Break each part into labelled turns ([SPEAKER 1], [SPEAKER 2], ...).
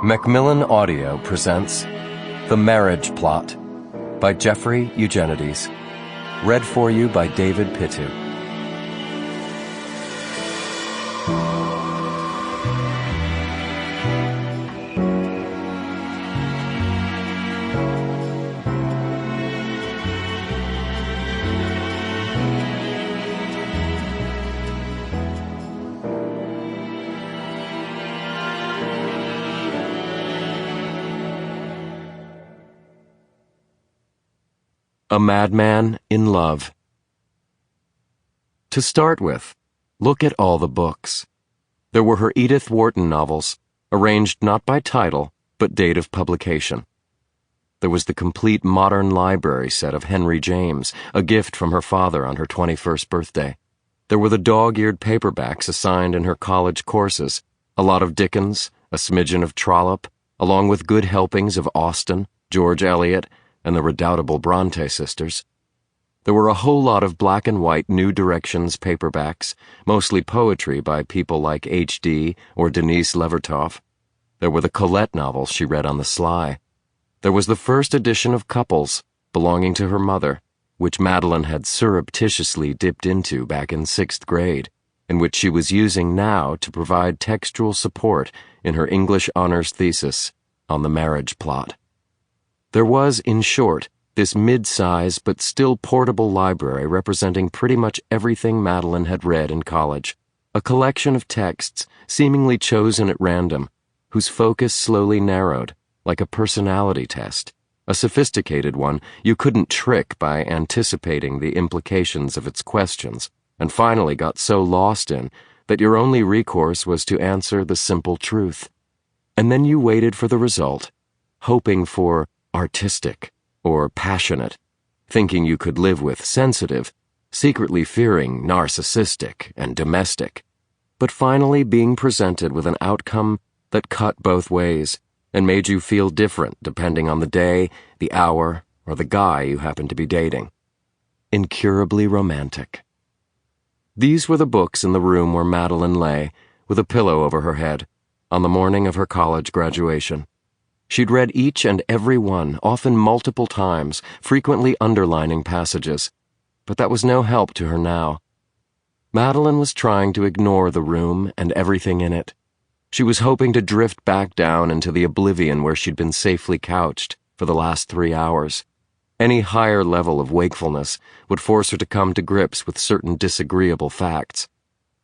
[SPEAKER 1] Macmillan Audio presents The Marriage Plot by Jeffrey Eugenides. Read for you by David Pittu. A Madman in Love. To start with, look at all the books. There were her Edith Wharton novels, arranged not by title, but date of publication. There was the complete modern library set of Henry James, a gift from her father on her 21st birthday. There were the dog-eared paperbacks assigned in her college courses, a lot of Dickens, a smidgen of Trollope, along with good helpings of Austen, George Eliot, and the redoubtable Bronte sisters. There were a whole lot of black and white New Directions paperbacks, mostly poetry by people like H.D. or Denise Levertov. There were the Colette novels she read on the sly. There was the first edition of Couples, belonging to her mother, which Madeleine had surreptitiously dipped into back in 6th grade, and which she was using now to provide textual support in her English honors thesis on the marriage plot. There was, in short, this mid-size but still portable library representing pretty much everything Madeleine had read in college, a collection of texts seemingly chosen at random, whose focus slowly narrowed, like a personality test, a sophisticated one you couldn't trick by anticipating the implications of its questions, and finally got so lost in that your only recourse was to answer the simple truth. And then you waited for the result, hoping for artistic or passionate, thinking you could live with sensitive, secretly fearing narcissistic and domestic, but finally being presented with an outcome that cut both ways and made you feel different depending on the day, the hour, or the guy you happened to be dating. Incurably romantic. These were the books in the room where Madeleine lay, with a pillow over her head, on the morning of her college graduation. She'd read each and every one, often multiple times, frequently underlining passages, but that was no help to her now. Madeleine was trying to ignore the room and everything in it. She was hoping to drift back down into the oblivion where she'd been safely couched for the last 3 hours. Any higher level of wakefulness would force her to come to grips with certain disagreeable facts.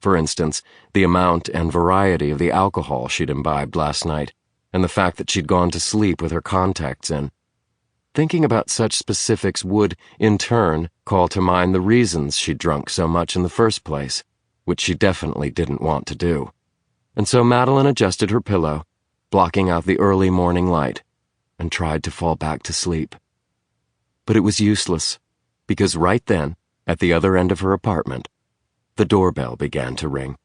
[SPEAKER 1] For instance, the amount and variety of the alcohol she'd imbibed last night, and the fact that she'd gone to sleep with her contacts in. Thinking about such specifics would, in turn, call to mind the reasons she'd drunk so much in the first place, which she definitely didn't want to do. And so Madeleine adjusted her pillow, blocking out the early morning light, and tried to fall back to sleep. But it was useless, because right then, at the other end of her apartment, the doorbell began to ring.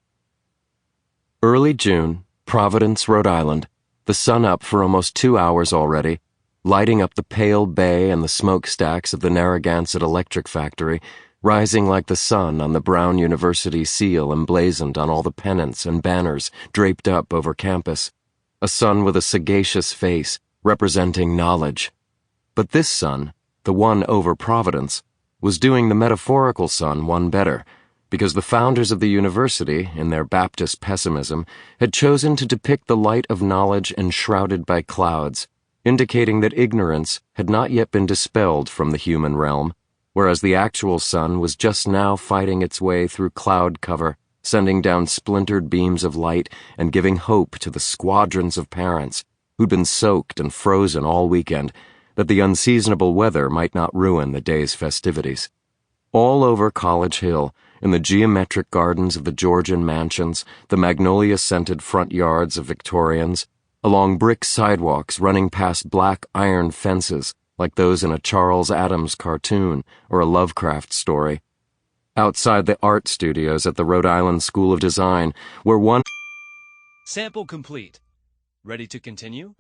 [SPEAKER 1] Early June, Providence, Rhode Island, the sun up for almost 2 hours already, lighting up the pale bay and the smokestacks of the Narragansett electric factory, rising like the sun on the Brown University seal emblazoned on all the pennants and banners draped up over campus, a sun with a sagacious face representing knowledge. But this sun, the one over Providence, was doing the metaphorical sun one better, because the founders of the university, in their Baptist pessimism, had chosen to depict the light of knowledge enshrouded by clouds, indicating that ignorance had not yet been dispelled from the human realm, whereas the actual sun was just now fighting its way through cloud cover, sending down splintered beams of light and giving hope to the squadrons of parents who'd been soaked and frozen all weekend, that the unseasonable weather might not ruin the day's festivities. All over College Hill, in the geometric gardens of the Georgian mansions, the magnolia-scented front yards of Victorians, along brick sidewalks running past black iron fences like those in a Charles Addams cartoon or a Lovecraft story, outside the art studios at the Rhode Island School of Design, where one...
[SPEAKER 2] Sample complete. Ready to continue?